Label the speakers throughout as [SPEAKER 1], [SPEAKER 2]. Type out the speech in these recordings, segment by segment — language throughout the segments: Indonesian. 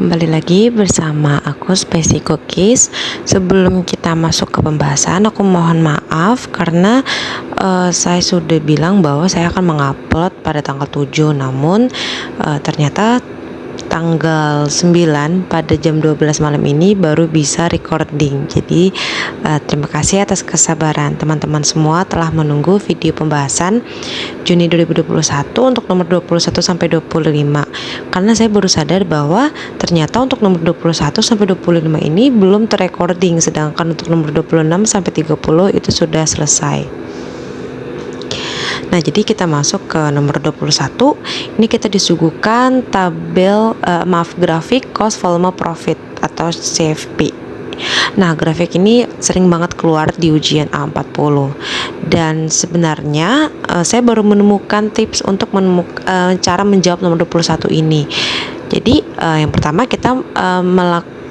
[SPEAKER 1] kembali lagi bersama aku Spacey Cookies. Sebelum kita masuk ke pembahasan, aku mohon maaf karena saya sudah bilang bahwa saya akan mengupload pada tanggal 7, namun ternyata tanggal 9 pada jam 12 malam ini baru bisa recording. Jadi terima kasih atas kesabaran teman-teman semua telah menunggu video pembahasan Juni 2021 untuk nomor 21 sampai 25. Karena saya baru sadar bahwa ternyata untuk nomor 21 sampai 25 ini belum terrecording, sedangkan untuk nomor 26 sampai 30 itu sudah selesai. Nah, jadi kita masuk ke nomor 21. Ini kita disuguhkan tabel grafik cost volume profit atau CFP. Nah, grafik ini sering banget keluar di ujian A40. Dan sebenarnya saya baru menemukan tips untuk cara menjawab nomor 21 ini. Jadi yang pertama kita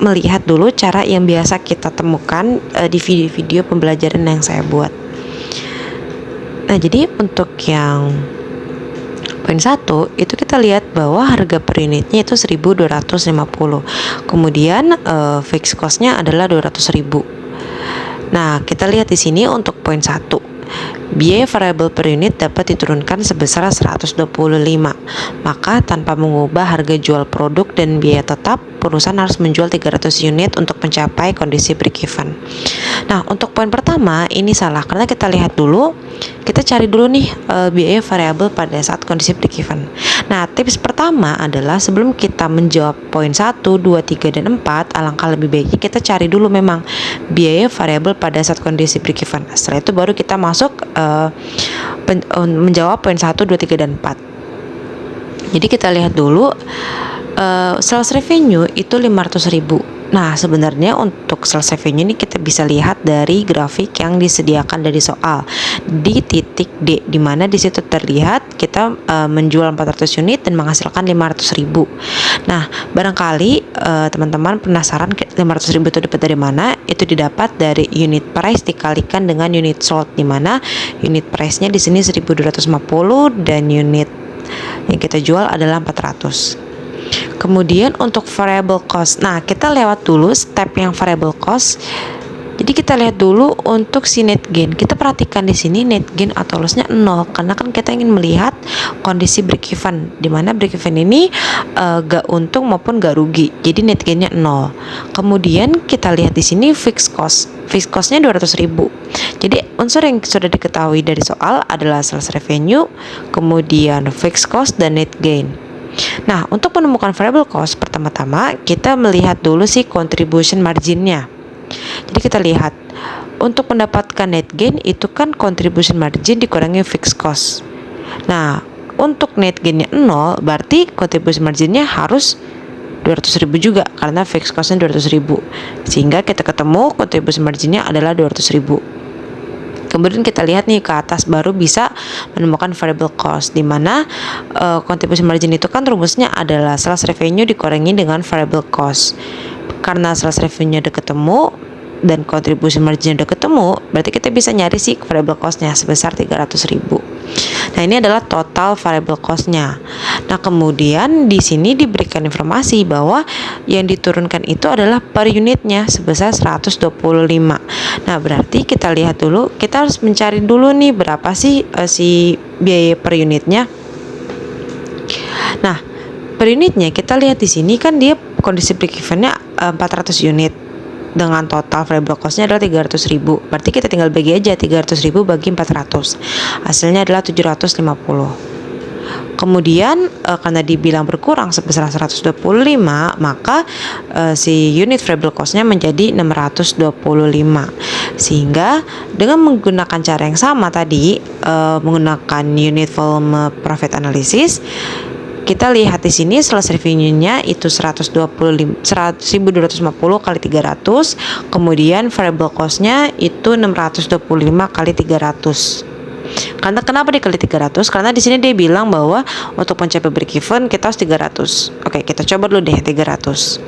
[SPEAKER 1] melihat dulu cara yang biasa kita temukan di video-video pembelajaran yang saya buat. Nah, jadi untuk yang poin 1 itu kita lihat bahwa harga per unitnya itu 1.250. Kemudian fixed cost-nya adalah 200.000. Nah, kita lihat di sini untuk poin 1. Biaya variabel per unit dapat diturunkan sebesar 125. Maka tanpa mengubah harga jual produk dan biaya tetap, perusahaan harus menjual 300 unit untuk mencapai kondisi break even. Nah, untuk poin pertama ini salah karena kita lihat dulu, kita cari dulu nih biaya variabel pada saat kondisi break even. Nah, tips pertama adalah sebelum kita menjawab poin 1, 2, 3, dan 4, alangkah lebih baiknya kita cari dulu memang biaya variabel pada saat kondisi break even. Setelah itu baru kita masuk menjawab poin 1, 2, 3, dan 4. Jadi kita lihat dulu sales revenue itu 500.000. Nah, sebenarnya untuk sales revenue ini kita bisa lihat dari grafik yang disediakan dari soal di titik D, di mana di situ terlihat kita menjual 400 unit dan menghasilkan 500.000. Nah, barangkali teman-teman penasaran 500.000 itu dapat dari mana? Itu didapat dari unit price dikalikan dengan unit sold, di mana unit price-nya di sini 1.250 dan unit yang kita jual adalah 400. Kemudian untuk variable cost, nah kita lewat dulu step yang variable cost. Jadi kita lihat dulu untuk si net gain. Kita perhatikan di sini net gain atau loss-nya 0 karena kan kita ingin melihat kondisi break even, di mana break even ini gak untung maupun gak rugi. Jadi net gain-nya 0. Kemudian kita lihat di sini fixed cost. Fixed cost-nya 200.000. Jadi unsur yang sudah diketahui dari soal adalah sales revenue, kemudian fixed cost dan net gain. Nah, untuk menemukan variable cost, pertama-tama kita melihat dulu sih contribution margin-nya. Jadi kita lihat untuk mendapatkan net gain itu kan contribution margin dikurangi fixed cost. Nah, untuk net gain-nya 0 berarti contribution margin-nya harus 200.000 juga karena fixed cost-nya 200.000. Sehingga kita ketemu contribution margin-nya adalah 200.000. Kemudian kita lihat nih ke atas baru bisa menemukan variable cost, di mana contribution margin itu kan rumusnya adalah sales revenue dikurangi dengan variable cost. Karena sales revenue udah ketemu dan contribution margin udah ketemu, berarti kita bisa nyari sih variable cost-nya sebesar 300.000. Nah, ini adalah total variable cost-nya. Nah, kemudian di sini diberikan informasi bahwa yang diturunkan itu adalah per unitnya sebesar 125. Nah, berarti kita lihat dulu, kita harus mencari dulu nih berapa sih si biaya per unitnya. Nah, per unitnya kita lihat di sini kan dia kondisi break even-nya 400 unit. Dengan total variable cost-nya adalah 300.000. Berarti kita tinggal bagi aja 300.000 bagi 400. Hasilnya adalah 750. Kemudian karena dibilang berkurang sebesar 125, maka si unit variable cost-nya menjadi 625. Sehingga dengan menggunakan cara yang sama tadi, menggunakan unit volume profit analysis, kita lihat di sini sales revenue-nya itu 1.250 kali 300, kemudian variable cost-nya itu 625 kali 300. Karena kenapa dikali 300? Karena di sini dia bilang bahwa untuk mencapai break even kita harus 300. Oke, kita coba dulu deh 300.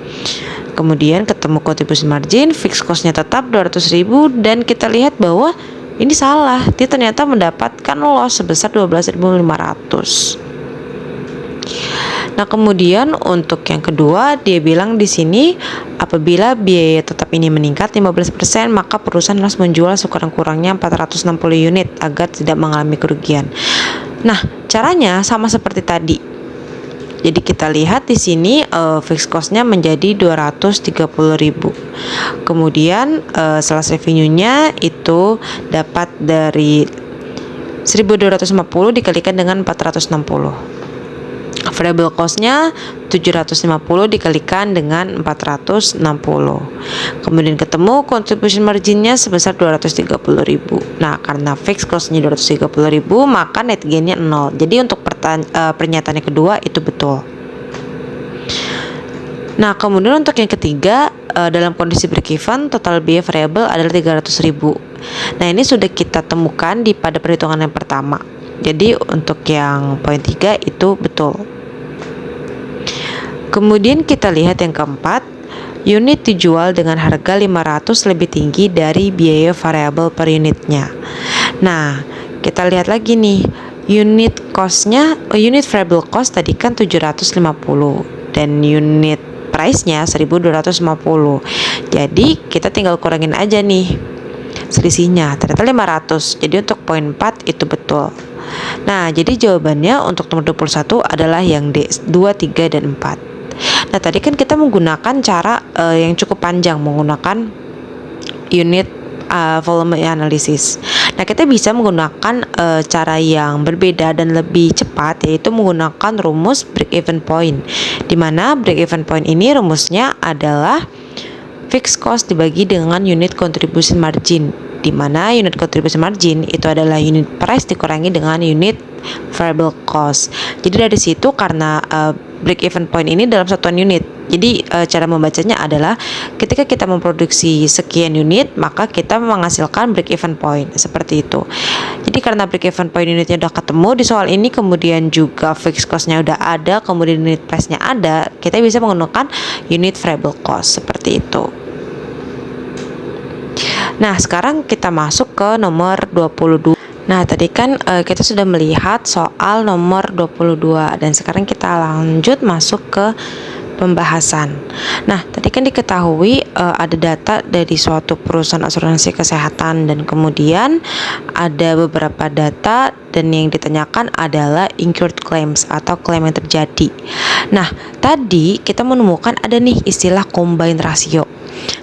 [SPEAKER 1] Kemudian ketemu contribution margin, fixed cost-nya tetap 200.000 dan kita lihat bahwa ini salah. Dia ternyata mendapatkan loss sebesar 12.500. Nah, kemudian untuk yang kedua, dia bilang di sini apabila biaya tetap ini meningkat 15%, maka perusahaan harus menjual sekurang-kurangnya 460 unit agar tidak mengalami kerugian. Nah, caranya sama seperti tadi. Jadi kita lihat di sini fixed cost-nya menjadi 230.000. Kemudian sales revenue-nya itu dapat dari 1.250 dikalikan dengan 460. Variable cost-nya 750 dikalikan dengan 460. Kemudian ketemu contribution margin-nya sebesar 230.000. Nah, karena fixed cost-nya 230.000, maka net gain-nya 0. Jadi untuk pernyataan yang kedua itu betul. Nah, kemudian untuk yang ketiga, dalam kondisi break even, total biaya variabel adalah 300.000. Nah, ini sudah kita temukan pada perhitungan yang pertama. Jadi untuk yang poin 3 itu betul. Kemudian kita lihat yang keempat, unit dijual dengan harga 500 lebih tinggi dari biaya variabel per unitnya. Nah, kita lihat lagi nih, unit variable cost tadi kan 750 dan unit price-nya 1.250. Jadi kita tinggal kurangin aja nih selisihnya, ternyata 500. Jadi untuk poin 4 itu betul. Nah, jadi jawabannya untuk nomor 21 adalah yang D, 2, 3, dan 4. Nah, tadi kan kita menggunakan cara yang cukup panjang, menggunakan unit volume analysis. Nah, kita bisa menggunakan cara yang berbeda dan lebih cepat, yaitu menggunakan rumus break even point, di mana break even point ini rumusnya adalah fixed cost dibagi dengan unit contribution margin, di mana unit contribution margin itu adalah unit price dikurangi dengan unit variable cost. Jadi dari situ, karena break even point ini dalam satuan unit, jadi cara membacanya adalah ketika kita memproduksi sekian unit, maka kita menghasilkan break even point, seperti itu. Jadi karena break even point unitnya udah ketemu di soal ini, kemudian juga fixed cost-nya udah ada, kemudian unit price-nya ada, kita bisa menggunakan unit variable cost, seperti itu. Nah, sekarang kita masuk ke nomor 22. Nah, tadi kan kita sudah melihat soal nomor 22, dan sekarang kita lanjut masuk ke pembahasan. Nah, tadi kan diketahui ada data dari suatu perusahaan asuransi kesehatan, dan kemudian ada beberapa data, dan yang ditanyakan adalah incurred claims atau klaim yang terjadi. Nah, tadi kita menemukan ada nih istilah combined ratio.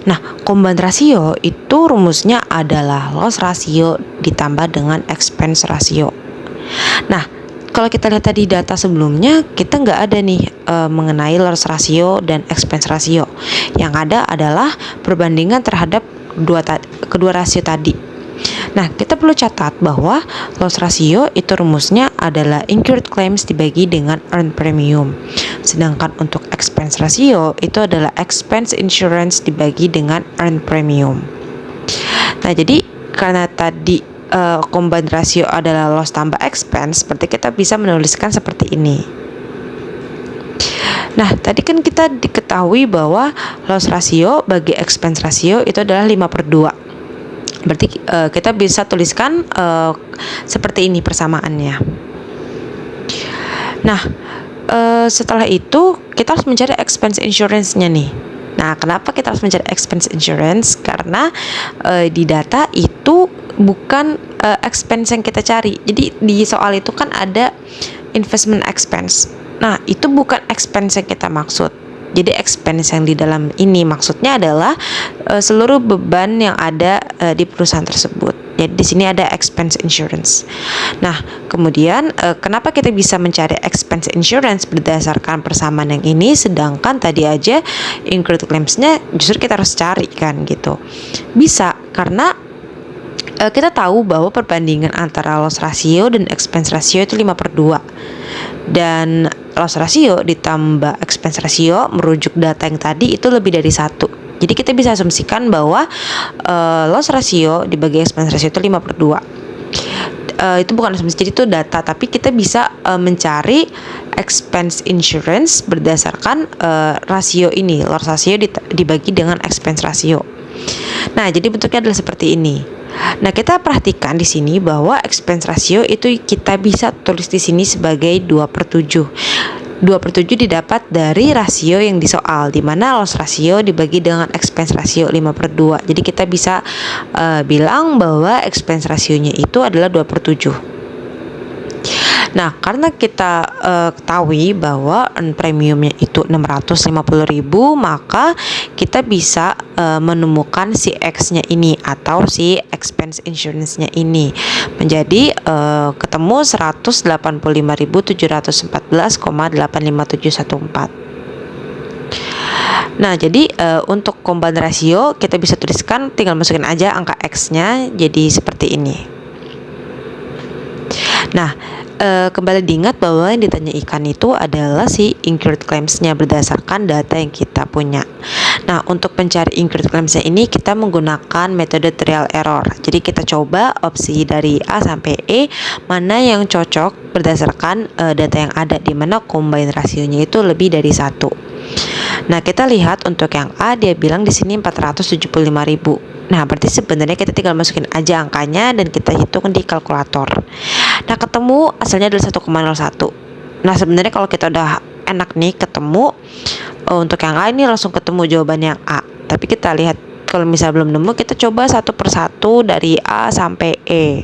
[SPEAKER 1] Nah, combined ratio itu rumusnya adalah loss ratio ditambah dengan expense ratio. Nah, kalau kita lihat tadi data sebelumnya, kita nggak ada nih mengenai loss ratio dan expense ratio. Yang ada adalah perbandingan terhadap kedua rasio tadi. Nah, kita perlu catat bahwa loss ratio itu rumusnya adalah incurred claims dibagi dengan earned premium. Sedangkan untuk expense ratio itu adalah expense insurance dibagi dengan earned premium. Nah, jadi karena tadi combined ratio adalah loss tambah expense, berarti kita bisa menuliskan seperti ini. Nah, tadi kan kita diketahui bahwa loss ratio bagi expense ratio itu adalah 5/2. Berarti kita bisa tuliskan seperti ini persamaannya. Nah, setelah itu kita harus mencari expense insurance-nya nih. Nah, kenapa kita harus mencari expense insurance? Karena di data itu bukan expense yang kita cari. Jadi di soal itu kan ada investment expense. Nah, itu bukan expense yang kita maksud. Jadi expense yang di dalam ini maksudnya adalah seluruh beban yang ada di perusahaan tersebut. Jadi di sini ada expense insurance. Nah, kemudian kenapa kita bisa mencari expense insurance berdasarkan persamaan yang ini, sedangkan tadi aja incurred claims-nya justru kita harus cari kan gitu. Bisa karena kita tahu bahwa perbandingan antara loss ratio dan expense ratio itu 5/2. Dan loss ratio ditambah expense ratio merujuk data yang tadi itu lebih dari 1. Jadi kita bisa asumsikan bahwa loss ratio dibagi expense ratio itu 5/2. Itu bukan asumsi, jadi itu data, tapi kita bisa mencari expense insurance berdasarkan rasio ini, loss ratio dibagi dengan expense ratio. Nah, jadi bentuknya adalah seperti ini. Nah, kita perhatikan di sini bahwa expense ratio itu kita bisa tulis di sini sebagai 2/7. 2/7 didapat dari rasio yang di soal, di mana loss ratio dibagi dengan expense ratio 5/2. Jadi kita bisa bilang bahwa expense rasionya itu adalah 2/7. Nah, karena kita ketahui bahwa earn premiumnya itu 650.000, maka kita bisa menemukan si X-nya ini atau si expense insurance-nya ini menjadi ketemu 185.714,85714. Nah, jadi untuk combine ratio kita bisa tuliskan, tinggal masukin aja angka X-nya jadi seperti ini. Nah, kembali diingat bahwa yang ditanya ikan itu adalah si incurred claims-nya berdasarkan data yang kita punya. Nah, untuk mencari incurred claims-nya ini kita menggunakan metode trial error. Jadi kita coba opsi dari A sampai E mana yang cocok berdasarkan data yang ada, di mana combine rasionya itu lebih dari 1. Nah, kita lihat untuk yang A dia bilang di sini 475.000. Nah, berarti sebenarnya kita tinggal masukin aja angkanya dan kita hitung di kalkulator. Nah, ketemu hasilnya adalah 1,01. Nah, sebenarnya kalau kita udah enak nih ketemu untuk yang A ini langsung ketemu jawabannya yang A. Tapi kita lihat kalau misalnya belum nemu, kita coba satu persatu dari A sampai E.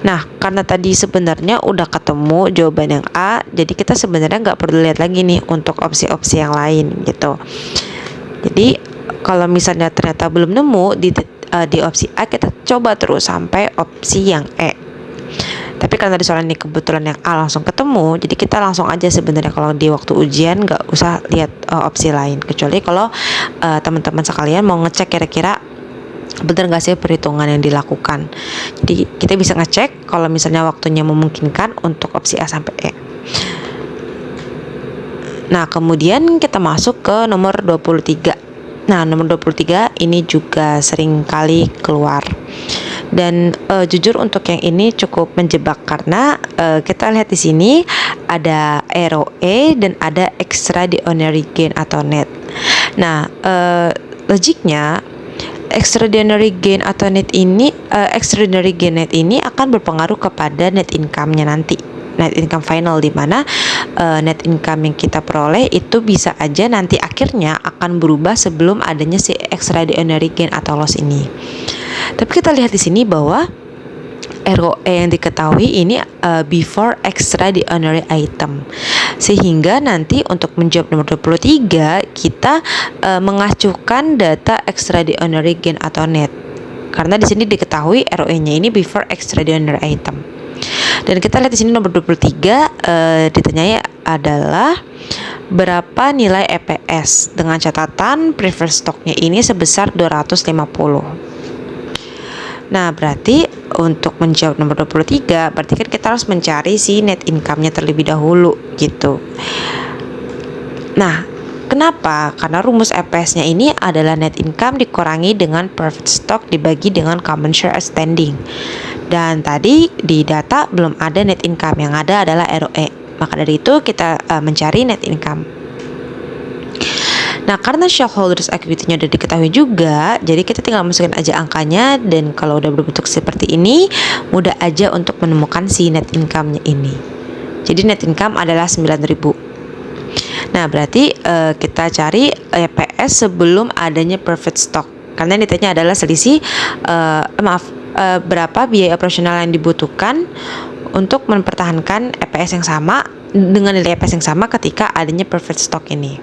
[SPEAKER 1] Nah, karena tadi sebenarnya udah ketemu jawaban yang A, jadi kita sebenarnya nggak perlu lihat lagi nih untuk opsi-opsi yang lain gitu. Jadi kalau misalnya ternyata belum nemu di opsi A, kita coba terus sampai opsi yang E. Tapi karena di soal ini kebetulan yang A langsung ketemu, jadi kita langsung aja sebenarnya kalau di waktu ujian nggak usah lihat opsi lain, kecuali kalau teman-teman sekalian mau ngecek kira-kira bener nggak sih perhitungan yang dilakukan. Jadi kita bisa ngecek kalau misalnya waktunya memungkinkan untuk opsi A sampai E. Nah, kemudian kita masuk ke nomor 23. Nah, nomor 23 ini juga sering kali keluar. Dan jujur untuk yang ini cukup menjebak karena kita lihat di sini ada ROE dan ada extraordinary gain atau net. Nah, logiknya extraordinary gain atau net ini extraordinary gain net ini akan berpengaruh kepada net income-nya nanti. Net income final, di mana net income yang kita peroleh itu bisa aja nanti akhirnya akan berubah sebelum adanya si extraordinary gain atau loss ini. Tapi kita lihat di sini bahwa ROE yang diketahui ini before extraordinary item. Sehingga nanti untuk menjawab nomor 23 kita mengacuhkan data extraordinary gain atau net. Karena di sini diketahui ROE-nya ini before extraordinary item. Dan kita lihat di sini nomor 23 ditanyai adalah berapa nilai EPS dengan catatan preferred stock-nya ini sebesar 250. Nah, berarti untuk menjawab nomor 23 berarti kan kita harus mencari si net income-nya terlebih dahulu gitu. Nah, kenapa? Karena rumus EPS-nya ini adalah net income dikurangi dengan preferred stock dibagi dengan common share outstanding. Dan tadi di data belum ada net income, yang ada adalah ROE. Maka dari itu kita mencari net income. Nah, karena shareholders equity-nya udah diketahui juga, jadi kita tinggal masukin aja angkanya, dan kalau udah berbentuk seperti ini, mudah aja untuk menemukan si net income-nya ini. Jadi net income adalah 9.000. Nah, berarti kita cari EPS sebelum adanya preferred stock. Karena yang ditanya adalah selisih berapa biaya operasional yang dibutuhkan untuk mempertahankan EPS yang sama dengan nilai EPS yang sama ketika adanya preferred stock ini.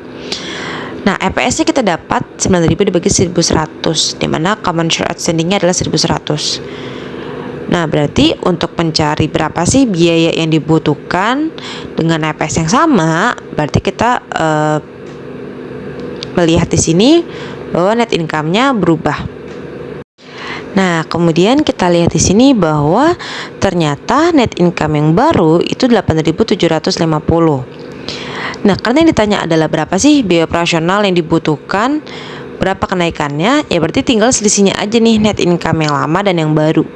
[SPEAKER 1] Nah, EPS-nya kita dapat 9.000 dibagi 1.100, di mana common share outstanding-nya adalah 1.100. Nah, berarti untuk mencari berapa sih biaya yang dibutuhkan dengan EPS yang sama, berarti kita melihat di sini bahwa net income-nya berubah. Nah, kemudian kita lihat di sini bahwa ternyata net income yang baru itu 8.750. Nah, karena yang ditanya adalah berapa sih biaya operasional yang dibutuhkan, berapa kenaikannya, ya berarti tinggal selisihnya aja nih net income yang lama dan yang baru.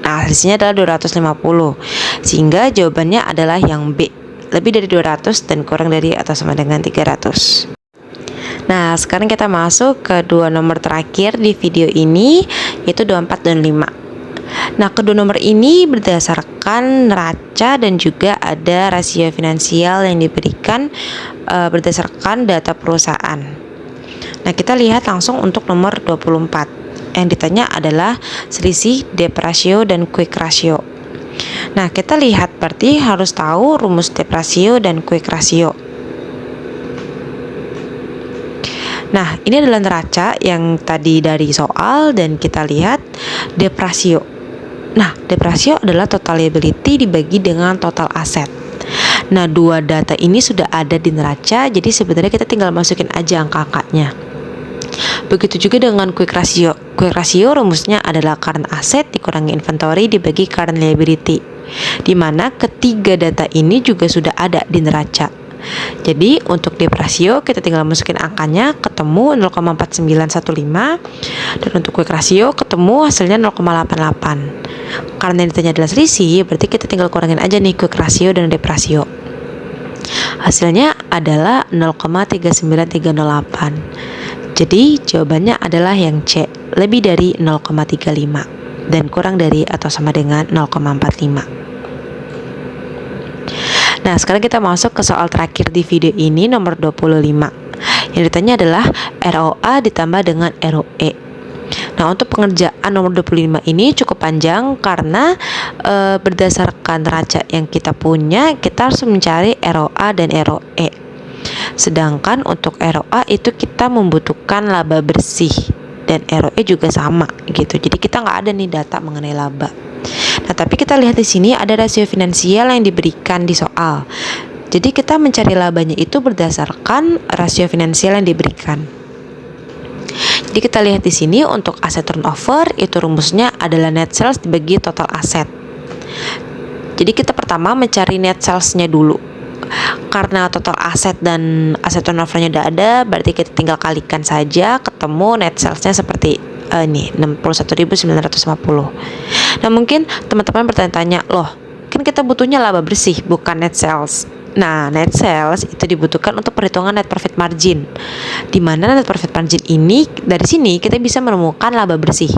[SPEAKER 1] Nah, selisihnya adalah 250. Sehingga jawabannya adalah yang B, lebih dari 200 dan kurang dari atau sama dengan 300. Nah, sekarang kita masuk ke dua nomor terakhir di video ini, yaitu 24 dan 5. Nah, kedua nomor ini berdasarkan neraca dan juga ada rasio finansial yang diberikan berdasarkan data perusahaan. Nah, kita lihat langsung untuk nomor 24. Yang ditanya adalah selisih debt ratio dan quick ratio. Nah, kita lihat berarti harus tahu rumus debt ratio dan quick ratio. Nah, ini adalah neraca yang tadi dari soal dan kita lihat debt ratio. Nah, debt ratio adalah total liability dibagi dengan total aset. Nah, dua data ini sudah ada di neraca, jadi sebenarnya kita tinggal masukin aja angka-angkanya. Begitu juga dengan quick ratio. Quick ratio rumusnya adalah current asset dikurangi inventory dibagi current liability, di mana ketiga data ini juga sudah ada di neraca. Jadi untuk debt ratio kita tinggal masukin angkanya, ketemu 0,4915, dan untuk quick ratio ketemu hasilnya 0,88. Karena yang ditanya adalah selisih, berarti kita tinggal kurangin aja nih quick ratio dan debt ratio. Hasilnya adalah 0,39308. Jadi jawabannya adalah yang C, lebih dari 0,35 dan kurang dari atau sama dengan 0,45. Nah, sekarang kita masuk ke soal terakhir di video ini, nomor 25. Yang ditanya adalah ROA ditambah dengan ROE. Nah, untuk pengerjaan nomor 25 ini cukup panjang karena berdasarkan neraca yang kita punya, kita harus mencari ROA dan ROE. Sedangkan untuk ROA itu kita membutuhkan laba bersih dan ROE juga sama gitu. Jadi kita nggak ada nih data mengenai laba. Nah, tapi kita lihat di sini ada rasio finansial yang diberikan di soal. Jadi kita mencari labanya itu berdasarkan rasio finansial yang diberikan. Jadi kita lihat di sini untuk aset turnover itu rumusnya adalah net sales dibagi total aset. Jadi kita pertama mencari net salesnya dulu. Karena total aset dan aset turnovernya udah ada, berarti kita tinggal kalikan saja, ketemu net salesnya seperti ini 61.950. Nah, mungkin teman-teman bertanya-tanya, loh kan kita butuhnya laba bersih bukan net sales. Nah, net sales itu dibutuhkan untuk perhitungan net profit margin, dimana net profit margin ini dari sini kita bisa menemukan laba bersih.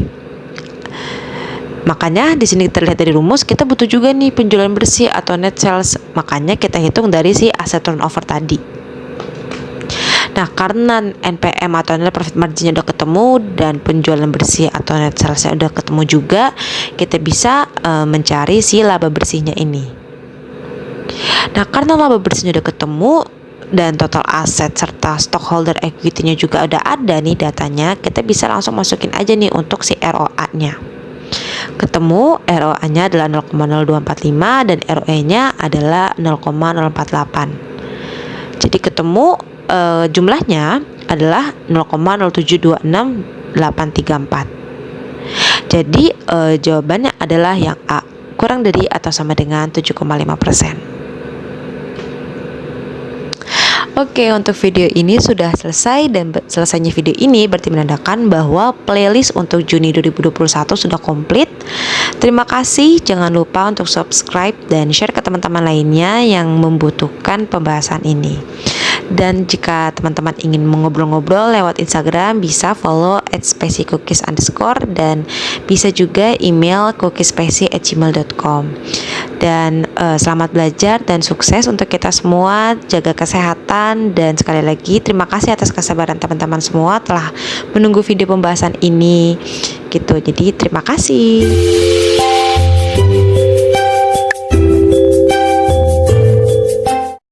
[SPEAKER 1] Makanya di sini terlihat dari rumus kita butuh juga nih penjualan bersih atau net sales. Makanya kita hitung dari si asset turnover tadi. Nah, karena NPM atau net profit marginnya udah ketemu dan penjualan bersih atau net salesnya udah ketemu juga, kita bisa mencari si laba bersihnya ini. Nah, karena laba bersihnya udah ketemu dan total aset serta stockholder equity-nya juga udah ada nih datanya, kita bisa langsung masukin aja nih untuk si ROA-nya. Ketemu ROA-nya adalah 0,0245 dan ROE-nya adalah 0,048. Jadi ketemu jumlahnya adalah 0,0726834. Jadi jawabannya adalah yang A, kurang dari atau sama dengan 7,5%. Oke, untuk video ini sudah selesai dan selesainya video ini berarti menandakan bahwa playlist untuk Juni 2021 sudah komplit. Terima kasih, jangan lupa untuk subscribe dan share ke teman-teman lainnya yang membutuhkan pembahasan ini. Dan jika teman-teman ingin mengobrol-ngobrol lewat Instagram, bisa follow @spaceycookies_ dan bisa juga email cookiespacey@gmail.com. Dan selamat belajar dan sukses untuk kita semua, jaga kesehatan, dan sekali lagi terima kasih atas kesabaran teman-teman semua telah menunggu video pembahasan ini gitu. Jadi terima kasih.